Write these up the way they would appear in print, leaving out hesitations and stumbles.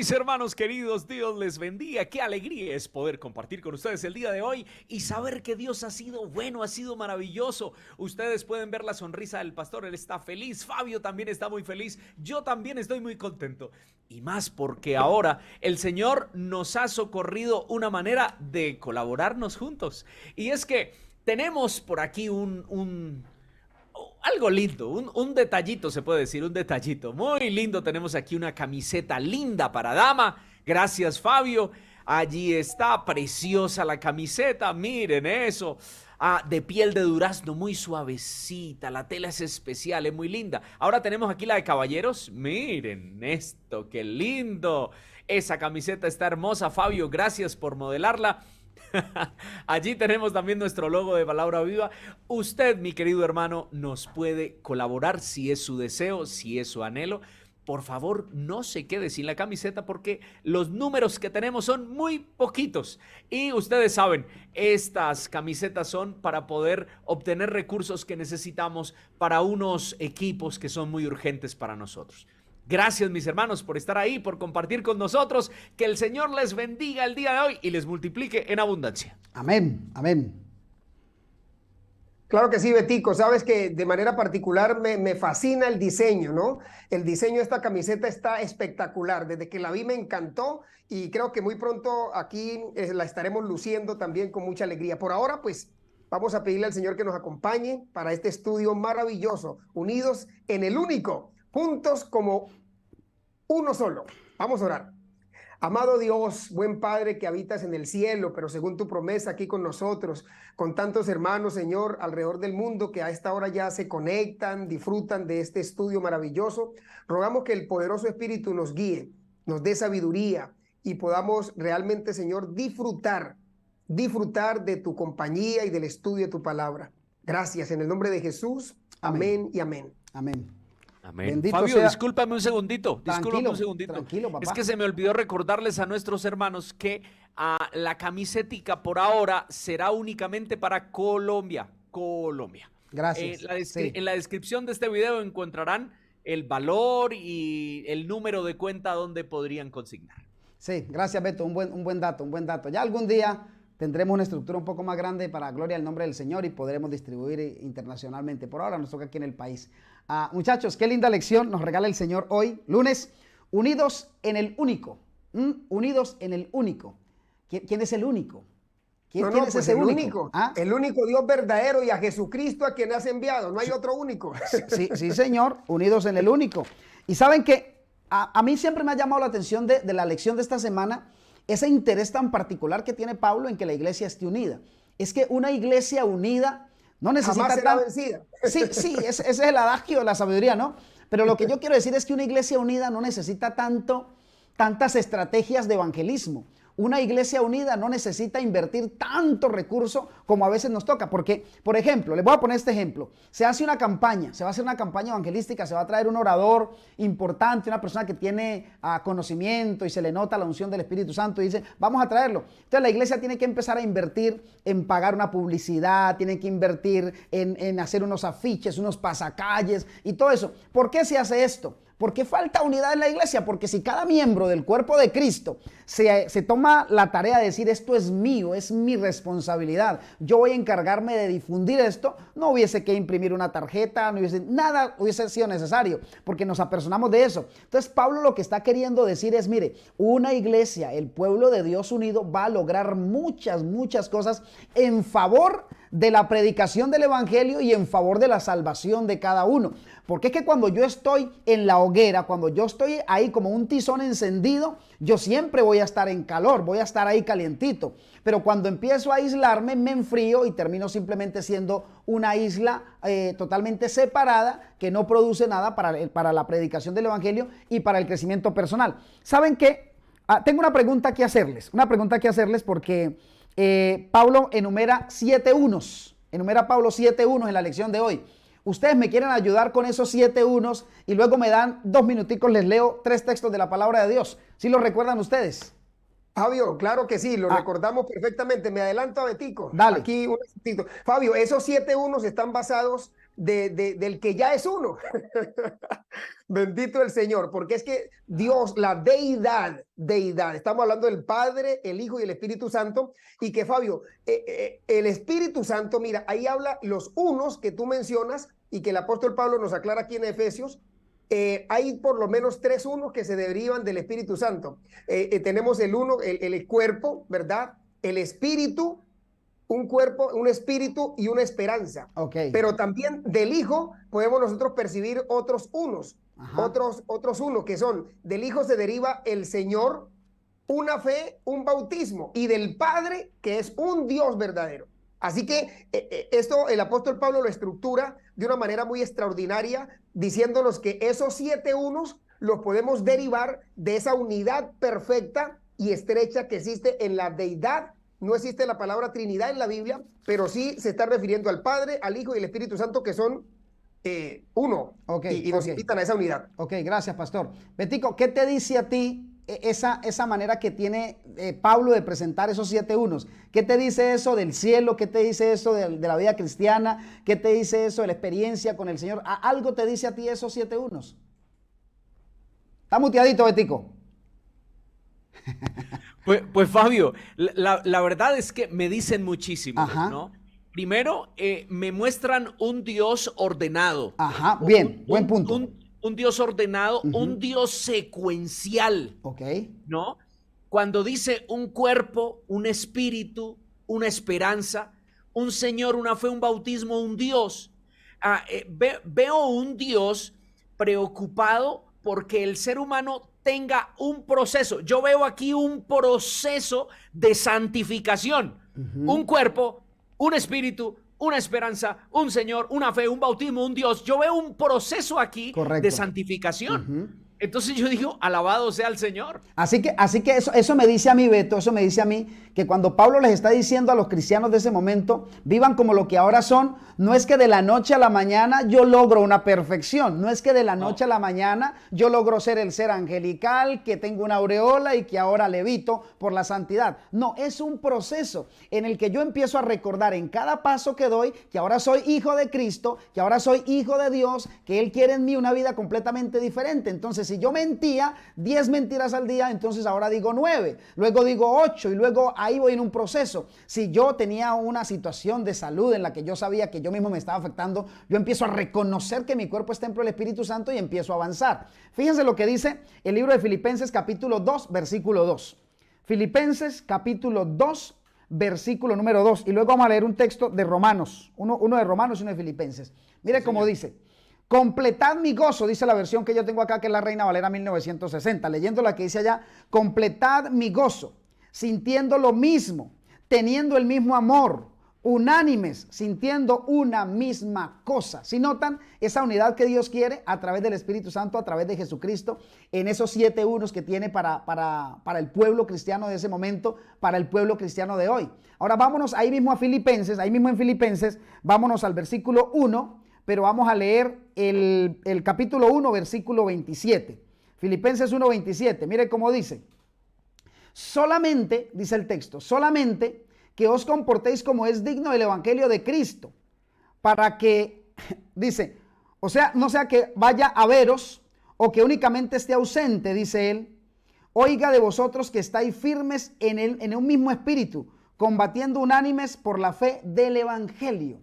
Mis hermanos queridos, Dios les bendiga. Qué alegría es poder compartir con ustedes el día de hoy y saber que Dios ha sido bueno, ha sido maravilloso. Ustedes pueden ver la sonrisa del pastor, él está feliz. Fabio también está muy feliz. Yo también estoy muy contento. Y más porque ahora el Señor nos ha socorrido una manera de colaborarnos juntos. Y es que tenemos por aquí algo lindo, un detallito se puede decir, un detallito muy lindo. Tenemos aquí una camiseta linda para dama. Gracias, Fabio. Allí está, preciosa la camiseta, miren eso. De piel de durazno, muy suavecita, la tela es especial, es muy linda. Ahora tenemos aquí la de caballeros, miren esto, qué lindo. Esa camiseta está hermosa, Fabio, gracias por modelarla. Allí tenemos también nuestro logo de Palabra Viva. Usted, mi querido hermano, nos puede colaborar si es su deseo, si es su anhelo. Por favor, no se quede sin la camiseta porque los números que tenemos son muy poquitos. Y ustedes saben, estas camisetas son para poder obtener recursos que necesitamos para unos equipos que son muy urgentes para nosotros. Gracias, mis hermanos, por estar ahí, por compartir con nosotros. Que el Señor les bendiga el día de hoy y les multiplique en abundancia. Amén, amén. Claro que sí, Betico. Sabes que de manera particular me fascina el diseño, ¿no? El diseño de esta camiseta está espectacular. Desde que la vi me encantó y creo que muy pronto aquí la estaremos luciendo también con mucha alegría. Por ahora, pues vamos a pedirle al Señor que nos acompañe para este estudio maravilloso, unidos en el único, juntos como uno solo. Vamos a orar. Amado Dios, buen Padre que habitas en el cielo, pero según tu promesa aquí con nosotros, con tantos hermanos, Señor, alrededor del mundo que a esta hora ya se conectan, disfrutan de este estudio maravilloso, rogamos que el poderoso Espíritu nos guíe, nos dé sabiduría y podamos realmente, Señor, disfrutar de tu compañía y del estudio de tu palabra. Gracias, en el nombre de Jesús. Amén y amén. Amén. Amén. Bendito Fabio, sea. discúlpame un segundito. Tranquilo, papá. Es que se me olvidó recordarles a nuestros hermanos que la camisetica por ahora será únicamente para Colombia. Gracias. Sí. En la descripción de este video encontrarán el valor y el número de cuenta donde podrían consignar. Sí, gracias, Beto. Un buen dato. Ya algún día tendremos una estructura un poco más grande para gloria del nombre del Señor y podremos distribuir internacionalmente. Por ahora nos toca aquí en el país. Muchachos, qué linda lección nos regala el Señor hoy, lunes, unidos en el único. Unidos en el único. ¿Quién es el único? ¿Quién es pues ese único? El único Dios verdadero y a Jesucristo a quien has enviado. No hay otro único. Sí, Señor, unidos en el único. Y saben que a mí siempre me ha llamado la atención de la lección de esta semana ese interés tan particular que tiene Pablo en que la iglesia esté unida. Es que una iglesia unida no necesita jamás será vencida. Sí, ese es el adagio de la sabiduría, ¿no? Pero lo que yo quiero decir es que una iglesia unida no necesita tantas estrategias de evangelismo. Una iglesia unida no necesita invertir tanto recurso como a veces nos toca. Porque, por ejemplo, les voy a poner este ejemplo. Se va a hacer una campaña evangelística, se va a traer un orador importante, una persona que tiene conocimiento y se le nota la unción del Espíritu Santo y dice, vamos a traerlo. Entonces la iglesia tiene que empezar a invertir en pagar una publicidad, tiene que invertir en hacer unos afiches, unos pasacalles y todo eso. ¿Por qué se hace esto? ¿Por qué falta unidad en la iglesia? Porque si cada miembro del cuerpo de Cristo se toma la tarea de decir esto es mío, es mi responsabilidad, yo voy a encargarme de difundir esto, no hubiese que imprimir una tarjeta, nada hubiese sido necesario, porque nos apersonamos de eso. Entonces Pablo lo que está queriendo decir es, mire, una iglesia, el pueblo de Dios unido va a lograr muchas cosas en favor de la predicación del evangelio y en favor de la salvación de cada uno. Porque es que cuando yo estoy en la hoguera, cuando yo estoy ahí como un tizón encendido, yo siempre voy a estar en calor, voy a estar ahí calientito. Pero cuando empiezo a aislarme, me enfrío y termino simplemente siendo una isla totalmente separada que no produce nada para la predicación del evangelio y para el crecimiento personal. ¿Saben qué? Tengo una pregunta que hacerles porque Pablo enumera 7 unos. Enumera Pablo 7 unos en la lección de hoy. Ustedes me quieren ayudar con esos 7 unos y luego me dan 2 minuticos, les leo 3 textos de la palabra de Dios. ¿Sí lo recuerdan ustedes? Fabio, claro que sí, lo recordamos perfectamente. Me adelanto a Betico. Dale. Aquí un minutito. Fabio, esos 7 unos están basados del que ya es uno. Bendito el Señor, porque es que Dios, la deidad, estamos hablando del Padre, el Hijo y el Espíritu Santo, y que Fabio, el Espíritu Santo, mira, ahí habla los unos que tú mencionas y que el apóstol Pablo nos aclara aquí en Efesios. Hay por lo menos 3 unos que se derivan del Espíritu Santo. Tenemos el uno, el cuerpo, ¿verdad? El espíritu, un cuerpo, un espíritu y una esperanza. Okay. Pero también del Hijo podemos nosotros percibir otros unos, otros unos que son, del Hijo se deriva el Señor, una fe, un bautismo, y del Padre, que es un Dios verdadero. Así que esto el apóstol Pablo lo estructura de una manera muy extraordinaria, diciéndonos que esos 7 unos los podemos derivar de esa unidad perfecta y estrecha que existe en la deidad. No existe la palabra Trinidad en la Biblia, pero sí se está refiriendo al Padre, al Hijo y al Espíritu Santo, que son uno, y nos invitan a esa unidad. Ok, gracias, pastor. Betico, ¿qué te dice a ti esa manera que tiene Pablo de presentar esos 7 unos? ¿Qué te dice eso del cielo? ¿Qué te dice eso de la vida cristiana? ¿Qué te dice eso de la experiencia con el Señor? ¿Algo te dice a ti esos 7 unos? Está muteadito, Betico. Pues Fabio, la verdad es que me dicen muchísimo, ¿no? Primero, me muestran un Dios ordenado. Ajá, bien, buen punto. Un Dios ordenado, un Dios secuencial. Ok. ¿No? Cuando dice un cuerpo, un espíritu, una esperanza, un Señor, una fe, un bautismo, un Dios. Veo un Dios preocupado porque el ser humano tenga un proceso. Yo veo aquí un proceso de santificación. Un cuerpo, un espíritu, una esperanza, un Señor, una fe, un bautismo, un Dios. Yo veo un proceso aquí de santificación. Entonces yo digo, alabado sea el Señor. Así que eso me dice a mí, Beto, eso me dice a mí, que cuando Pablo les está diciendo a los cristianos de ese momento, vivan como lo que ahora son, no es que de la noche a la mañana yo logro una perfección, no es que de la noche a la mañana yo logro ser el ser angelical, que tengo una aureola y que ahora levito por la santidad. No, es un proceso en el que yo empiezo a recordar en cada paso que doy que ahora soy hijo de Cristo, que ahora soy hijo de Dios, que Él quiere en mí una vida completamente diferente. Entonces, si yo mentía 10 mentiras al día, entonces ahora digo 9, luego digo 8 y luego ahí voy en un proceso. Si yo tenía una situación de salud en la que yo sabía que yo mismo me estaba afectando, yo empiezo a reconocer que mi cuerpo es templo del Espíritu Santo y empiezo a avanzar. Fíjense lo que dice el libro de Filipenses capítulo 2, versículo 2. Filipenses capítulo 2, versículo número 2. Y luego vamos a leer un texto de Romanos, uno de Romanos y uno de Filipenses. Mire cómo dice. Completad mi gozo, dice la versión que yo tengo acá, que es la Reina Valera 1960. Leyendo la que dice allá, completad mi gozo, sintiendo lo mismo, teniendo el mismo amor, unánimes, sintiendo una misma cosa. Si notan esa unidad que Dios quiere a través del Espíritu Santo, a través de Jesucristo, en esos 7 unos que tiene para el pueblo cristiano de ese momento, para el pueblo cristiano de hoy. Ahora vámonos ahí mismo a Filipenses, ahí mismo en Filipenses, vámonos al versículo 1, pero vamos a leer el capítulo 1, versículo 27. Filipenses 1, 27. Mire cómo dice. Solamente, dice el texto, solamente que os comportéis como es digno del evangelio de Cristo, para que, dice, o sea, no sea que vaya a veros o que únicamente esté ausente, dice él, oiga de vosotros que estáis firmes en un mismo espíritu, combatiendo unánimes por la fe del evangelio.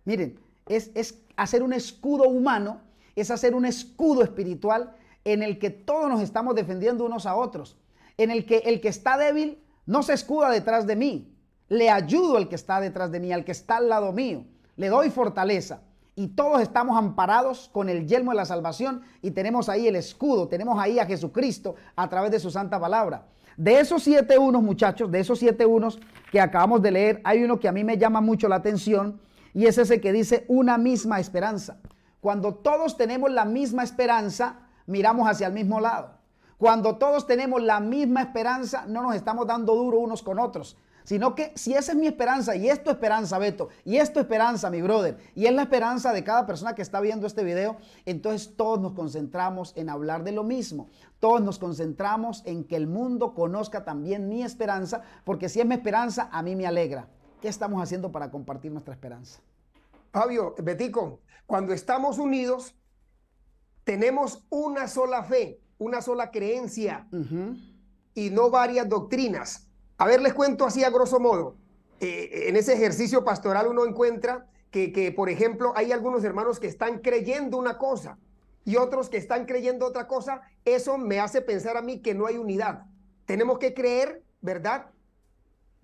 Miren, es hacer un escudo humano, es hacer un escudo espiritual en el que todos nos estamos defendiendo unos a otros, en el que está débil no se escuda detrás de mí, le ayudo al que está detrás de mí, al que está al lado mío, le doy fortaleza y todos estamos amparados con el yelmo de la salvación y tenemos ahí el escudo, tenemos ahí a Jesucristo a través de su santa palabra. De esos 7 unos, muchachos, de esos 7 unos que acabamos de leer, hay uno que a mí me llama mucho la atención y es ese que dice una misma esperanza. Cuando todos tenemos la misma esperanza, miramos hacia el mismo lado. Cuando todos tenemos la misma esperanza, no nos estamos dando duro unos con otros, sino que si esa es mi esperanza y es tu esperanza, Beto, y es tu esperanza, mi brother, y es la esperanza de cada persona que está viendo este video, entonces todos nos concentramos en hablar de lo mismo. Todos nos concentramos en que el mundo conozca también mi esperanza, porque si es mi esperanza, a mí me alegra. ¿Qué estamos haciendo para compartir nuestra esperanza? Fabio, Betico, cuando estamos unidos, tenemos una sola fe, una sola creencia y no varias doctrinas. A ver, les cuento así a grosso modo. En ese ejercicio pastoral uno encuentra que, por ejemplo, hay algunos hermanos que están creyendo una cosa y otros que están creyendo otra cosa. Eso me hace pensar a mí que no hay unidad. Tenemos que creer, ¿verdad?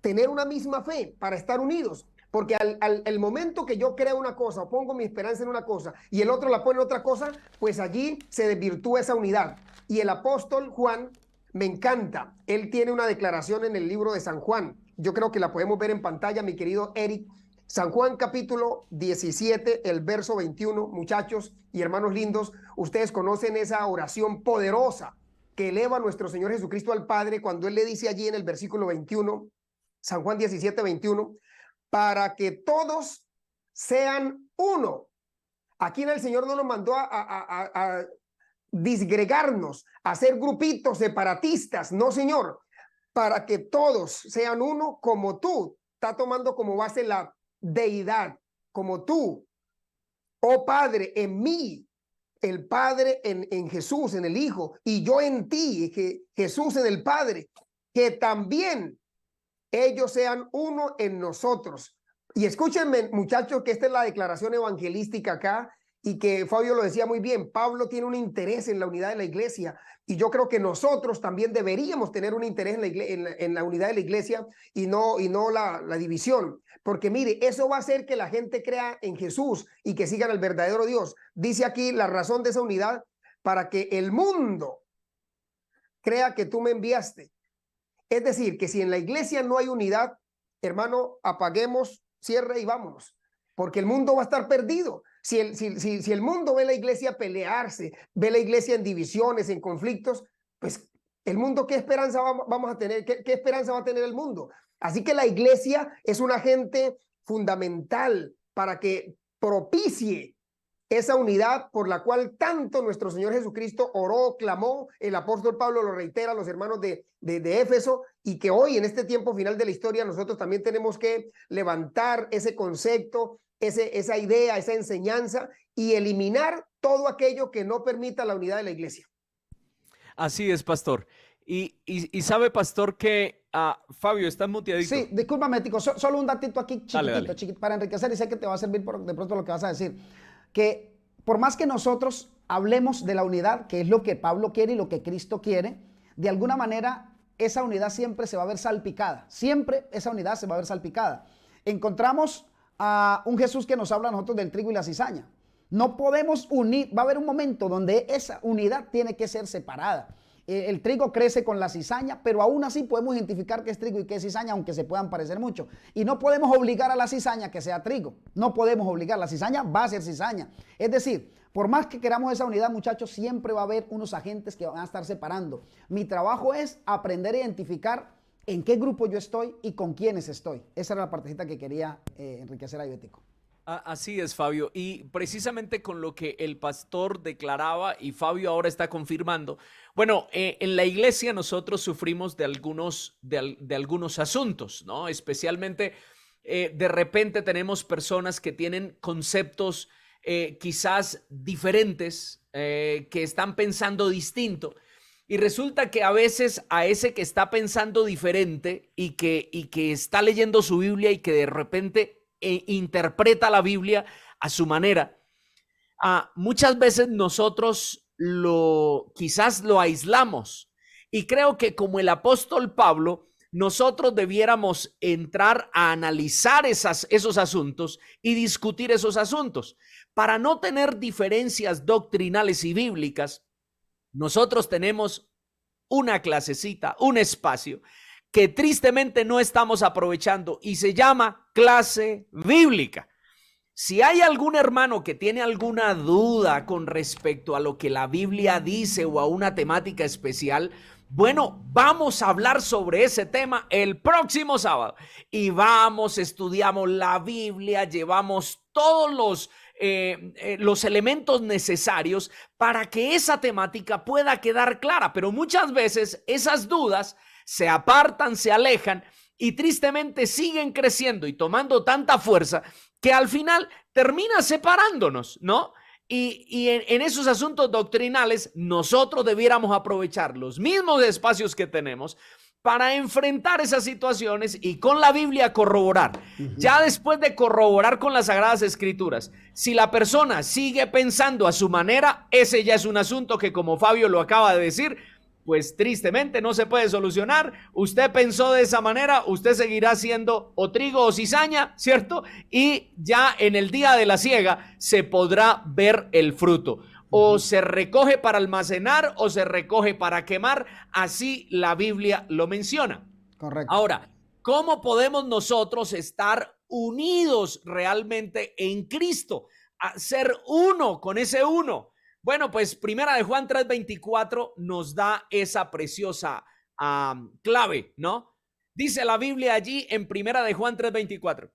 Tener una misma fe para estar unidos. Porque el momento que yo creo una cosa o pongo mi esperanza en una cosa y el otro la pone en otra cosa, pues allí se desvirtúa esa unidad. Y el apóstol Juan me encanta. Él tiene una declaración en el libro de San Juan. Yo creo que la podemos ver en pantalla, mi querido Eric. San Juan capítulo 17, el verso 21. Muchachos y hermanos lindos, ustedes conocen esa oración poderosa que eleva a nuestro Señor Jesucristo al Padre cuando Él le dice allí en el versículo 21, San Juan 17, 21, para que todos sean uno. Aquí el Señor no nos mandó a disgregarnos, a hacer grupitos separatistas, no, Señor, para que todos sean uno como tú. Está tomando como base la deidad, como tú, oh Padre, en mí, el Padre en Jesús, en el Hijo, y yo en ti, que Jesús en el Padre, que también ellos sean uno en nosotros. Y escúchenme, muchachos, que esta es la declaración evangelística acá, y que Fabio lo decía muy bien. Pablo tiene un interés en la unidad de la iglesia, y yo creo que nosotros también deberíamos tener un interés en la unidad de la iglesia y no la división, porque mire, eso va a hacer que la gente crea en Jesús y que sigan al verdadero Dios. Dice aquí la razón de esa unidad: para que el mundo crea que tú me enviaste. Es decir, que si en la iglesia no hay unidad, hermano, apaguemos, cierre y vámonos, porque el mundo va a estar perdido. Si el mundo ve la iglesia pelearse, ve la iglesia en divisiones, en conflictos, pues el mundo, ¿qué esperanza vamos a tener? ¿Qué esperanza va a tener el mundo? Así que la iglesia es un agente fundamental para que propicie esa unidad por la cual tanto nuestro Señor Jesucristo oró, clamó. El apóstol Pablo lo reitera a los hermanos de Éfeso, y que hoy en este tiempo final de la historia nosotros también tenemos que levantar ese concepto, esa idea, esa enseñanza, y eliminar todo aquello que no permita la unidad de la iglesia. Así es, pastor. Y sabe, pastor, que Fabio está muteadito. Sí, discúlpame, Tico, solo un datito aquí chiquitito, dale. chiquitito, para enriquecer, y sé que te va a servir de pronto lo que vas a decir. Que por más que nosotros hablemos de la unidad, que es lo que Pablo quiere y lo que Cristo quiere, de alguna manera esa unidad siempre se va a ver salpicada. Siempre esa unidad se va a ver salpicada. Encontramos a un Jesús que nos habla a nosotros del trigo y la cizaña. No podemos unir, va a haber un momento donde esa unidad tiene que ser separada. El trigo crece con la cizaña, pero aún así podemos identificar qué es trigo y qué es cizaña, aunque se puedan parecer mucho. Y no podemos obligar a la cizaña que sea trigo. No podemos obligar. La cizaña va a ser cizaña. Es decir, por más que queramos esa unidad, muchachos, siempre va a haber unos agentes que van a estar separando. Mi trabajo es aprender a identificar en qué grupo yo estoy y con quiénes estoy. Esa era la partecita que quería enriquecer a Betico. Así es, Fabio. Y precisamente con lo que el pastor declaraba y Fabio ahora está confirmando. Bueno, en la iglesia nosotros sufrimos de algunos asuntos, ¿no? Especialmente de repente tenemos personas que tienen conceptos quizás diferentes, que están pensando distinto. Y resulta que a veces a ese que está pensando diferente y que está leyendo su Biblia y que de repente interpreta la Biblia a su manera, muchas veces nosotros quizás lo aislamos, y creo que como el apóstol Pablo, nosotros debiéramos entrar a analizar esos asuntos y discutir esos asuntos. Para no tener diferencias doctrinales y bíblicas, nosotros tenemos una clasecita, un espacio que tristemente no estamos aprovechando y se llama clase bíblica. Si hay algún hermano que tiene alguna duda con respecto a lo que la Biblia dice o a una temática especial, bueno, vamos a hablar sobre ese tema el próximo sábado y estudiamos la Biblia, llevamos todos los elementos necesarios para que esa temática pueda quedar clara. Pero muchas veces esas dudas se apartan, se alejan, y tristemente siguen creciendo y tomando tanta fuerza que al final termina separándonos, ¿no? Y en esos asuntos doctrinales nosotros debiéramos aprovechar los mismos espacios que tenemos para enfrentar esas situaciones y con la Biblia corroborar. Ya después de corroborar con las Sagradas Escrituras, si la persona sigue pensando a su manera, ese ya es un asunto que, como Fabio lo acaba de decir, pues tristemente no se puede solucionar. Usted pensó de esa manera, usted seguirá siendo o trigo o cizaña, ¿cierto? Y ya en el día de la siega se podrá ver el fruto. O se recoge para almacenar o se recoge para quemar, así la Biblia lo menciona. Correcto. Ahora, ¿cómo podemos nosotros estar unidos realmente en Cristo? A ser uno con ese uno. Bueno, pues Primera de Juan 3:24 nos da esa preciosa clave, ¿no? Dice la Biblia allí en Primera de Juan 3:24.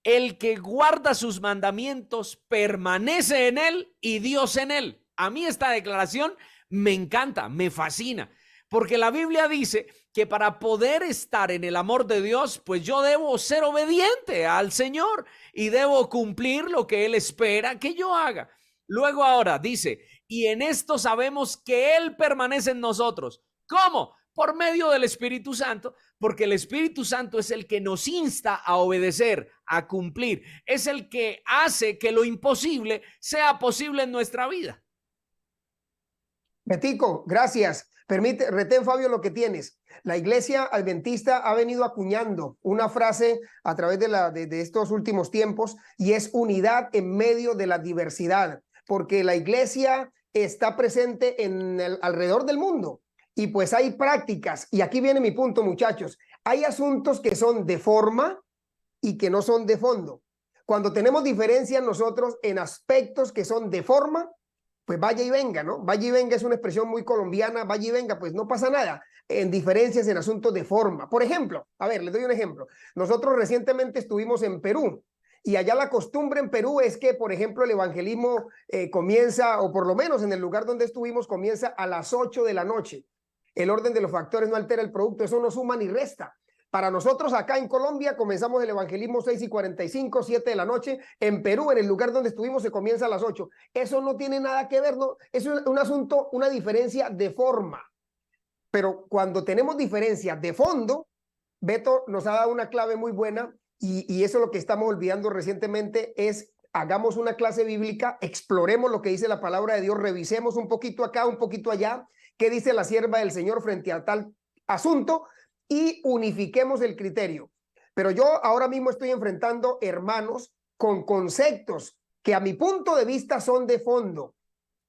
El que guarda sus mandamientos permanece en él y Dios en él. A mí esta declaración me encanta, me fascina, porque la Biblia dice que para poder estar en el amor de Dios, pues yo debo ser obediente al Señor y debo cumplir lo que Él espera que yo haga. Luego ahora dice, y en esto sabemos que Él permanece en nosotros. ¿Cómo? Por medio del Espíritu Santo, porque el Espíritu Santo es el que nos insta a obedecer, a cumplir. Es el que hace que lo imposible sea posible en nuestra vida. Betico, gracias. Retén, Fabio, lo que tienes. La Iglesia Adventista ha venido acuñando una frase a través de estos últimos tiempos, y es unidad en medio de la diversidad, porque la Iglesia está presente alrededor del mundo. Y pues hay prácticas, y aquí viene mi punto, muchachos. Hay asuntos que son de forma y que no son de fondo. Cuando tenemos diferencias nosotros en aspectos que son de forma, pues vaya y venga, ¿no? Vaya y venga es una expresión muy colombiana, vaya y venga, pues no pasa nada en diferencias en asuntos de forma. Por ejemplo, a ver, les doy un ejemplo. Nosotros recientemente estuvimos en Perú, y allá la costumbre en Perú es que, por ejemplo, el evangelismo comienza, o por lo menos en el lugar donde estuvimos, comienza a las 8 de la noche. El orden de los factores no altera el producto, eso no suma ni resta. Para nosotros acá en Colombia comenzamos el evangelismo 6:45, 7 de la noche. En Perú, en el lugar donde estuvimos, se comienza a las 8. Eso no tiene nada que ver, ¿no? Eso es un asunto, una diferencia de forma. Pero cuando tenemos diferencias de fondo, Beto nos ha dado una clave muy buena, y eso es lo que estamos olvidando recientemente, es hagamos una clase bíblica, exploremos lo que dice la palabra de Dios, revisemos un poquito acá, un poquito allá, qué dice la sierva del Señor frente a tal asunto, y unifiquemos el criterio. Pero yo ahora mismo estoy enfrentando hermanos con conceptos que a mi punto de vista son de fondo,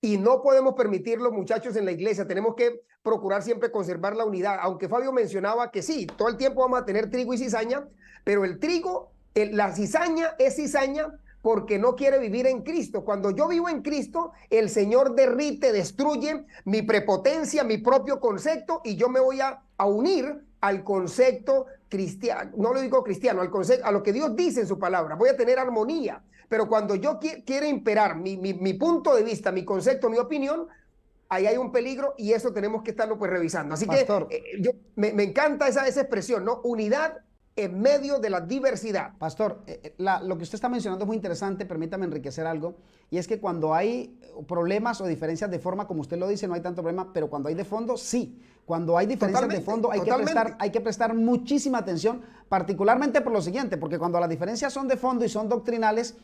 y no podemos permitirlo, muchachos, en la iglesia. Tenemos que procurar siempre conservar la unidad, aunque Fabio mencionaba que sí, todo el tiempo vamos a tener trigo y cizaña, pero el trigo, la cizaña es cizaña porque no quiere vivir en Cristo. Cuando yo vivo en Cristo, el Señor derrite, destruye mi prepotencia, mi propio concepto, y yo me voy a unir al concepto cristiano, no lo digo cristiano, al concepto, a lo que Dios dice en su palabra. Voy a tener armonía. Pero cuando yo quiero imperar mi punto de vista, mi concepto, mi opinión, ahí hay un peligro, y eso tenemos que estarlo pues revisando. Así Pastor, que me encanta esa expresión, ¿no? Unidad en medio de la diversidad. Pastor, lo que usted está mencionando es muy interesante, permítame enriquecer algo, y es que cuando hay problemas o diferencias de forma, como usted lo dice, no hay tanto problema, pero cuando hay de fondo, sí. Cuando hay diferencias de fondo hay que prestar muchísima atención, particularmente por lo siguiente, porque cuando las diferencias son de fondo y son doctrinales,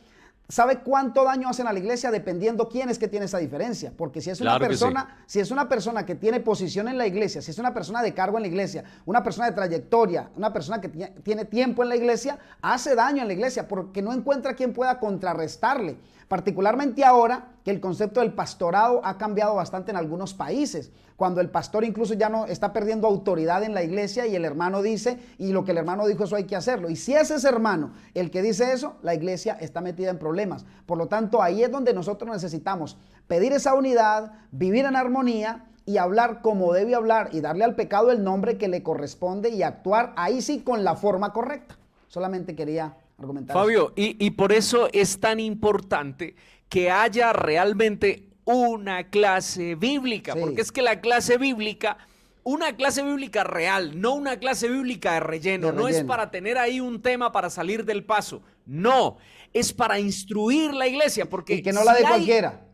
¿sabe cuánto daño hacen a la iglesia dependiendo quién es que tiene esa diferencia? Porque si es una persona, si es una persona que tiene posición en la iglesia, si es una persona de cargo en la iglesia, una persona de trayectoria, una persona que tiene tiempo en la iglesia, hace daño en la iglesia porque no encuentra quien pueda contrarrestarle. Particularmente ahora que el concepto del pastorado ha cambiado bastante en algunos países, cuando el pastor incluso ya no está perdiendo autoridad en la iglesia, y el hermano dice, y lo que el hermano dijo, eso hay que hacerlo. Y si es ese hermano el que dice eso, la iglesia está metida en problemas. Por lo tanto, ahí es donde nosotros necesitamos pedir esa unidad, vivir en armonía y hablar como debe hablar, y darle al pecado el nombre que le corresponde, y actuar ahí sí con la forma correcta. Solamente quería argumentar Fabio, y por eso es tan importante que haya realmente una clase bíblica, porque es que la clase bíblica una clase bíblica real, no una clase bíblica de relleno. De No es relleno. para tener ahí un tema para salir del paso. No, es para instruir la iglesia. Porque Y que no la si dé hay- cualquiera.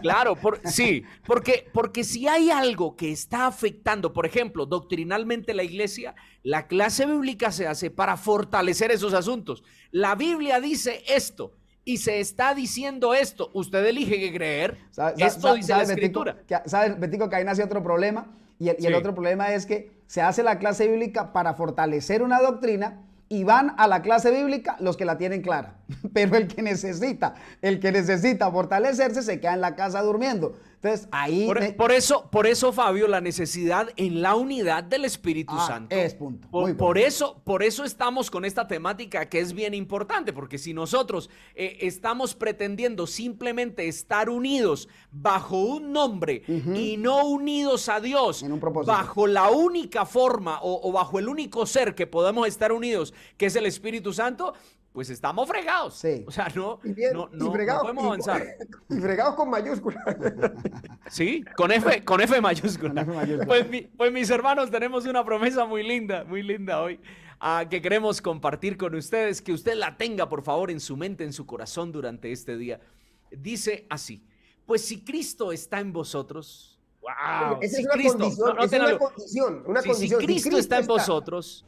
Claro, sí, porque si hay algo que está afectando, por ejemplo, doctrinalmente la iglesia, la clase bíblica se hace para fortalecer esos asuntos. La Biblia dice esto y se está diciendo esto. Usted elige qué creer. Esto dice la Escritura. ¿Sabes, Betico, que ahí nace otro problema? Y el Sí. otro problema es que se hace la clase bíblica para fortalecer una doctrina y van a la clase bíblica los que la tienen clara. Pero el que necesita fortalecerse se queda en la casa durmiendo. Entonces ahí... Por eso, Fabio, la necesidad en la unidad del Espíritu Santo. Es punto. Muy Por punto. eso estamos con esta temática que es bien importante, porque si nosotros estamos pretendiendo simplemente estar unidos bajo un nombre y no unidos a Dios, En un propósito. bajo la única forma o bajo el único ser que podemos estar unidos, que es el Espíritu Santo, pues estamos fregados. Sí. O sea, no fregados, podemos avanzar. Y fregados con mayúsculas. Sí, con F mayúscula. Con F mayúscula. Pues mis hermanos, tenemos una promesa muy linda hoy, que queremos compartir con ustedes, que usted la tenga, por favor, en su mente, en su corazón durante este día. Dice así: pues si Cristo está en vosotros, wow, Esa si es una Cristo, condición, es noténalo. una Si condición. Cristo está en vosotros,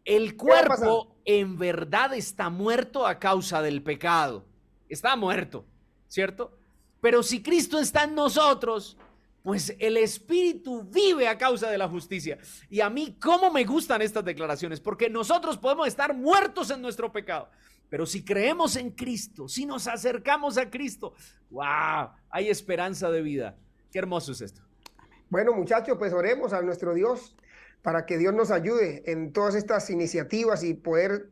el va a pasar? cuerpo en verdad está muerto a causa del pecado. Está muerto, ¿cierto? Pero si Cristo está en nosotros, pues el Espíritu vive a causa de la justicia. Y a mí, ¿cómo me gustan estas declaraciones? Porque nosotros podemos estar muertos en nuestro pecado, pero si creemos en Cristo, si nos acercamos a Cristo, ¡wow! Hay esperanza de vida. Qué hermoso es esto. Bueno, muchachos, pues oremos a nuestro Dios para que Dios nos ayude en todas estas iniciativas y poder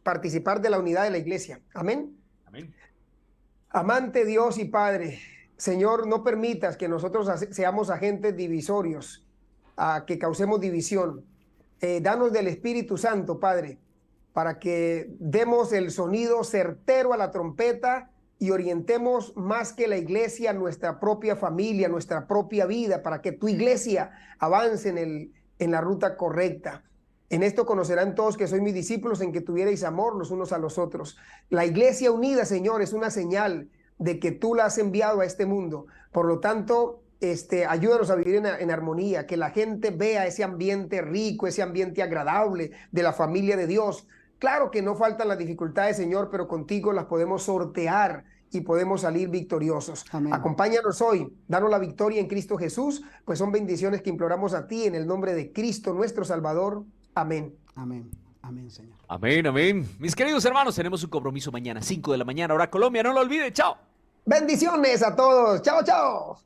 participar de la unidad de la iglesia. Amén. Amén. Amante Dios y Padre, Señor, no permitas que nosotros seamos agentes divisorios, que causemos división. Danos del Espíritu Santo, Padre, para que demos el sonido certero a la trompeta y orientemos más que la iglesia, nuestra propia familia, nuestra propia vida, para que tu iglesia avance en la ruta correcta. En esto conocerán todos que sois mis discípulos, en que tuvierais amor los unos a los otros. La iglesia unida, Señor, es una señal de que tú la has enviado a este mundo. Por lo tanto, ayúdanos a vivir en armonía, que la gente vea ese ambiente rico, ese ambiente agradable de la familia de Dios. Claro que no faltan las dificultades, Señor, pero contigo las podemos sortear y podemos salir victoriosos. Amén. Acompáñanos hoy, danos la victoria en Cristo Jesús, pues son bendiciones que imploramos a ti en el nombre de Cristo nuestro Salvador. Amén. Amén. Amén, Señor. Amén, amén. Mis queridos hermanos, tenemos un compromiso mañana, 5 de la mañana, hora Colombia. No lo olvide. Chao. Bendiciones a todos. Chao, chao.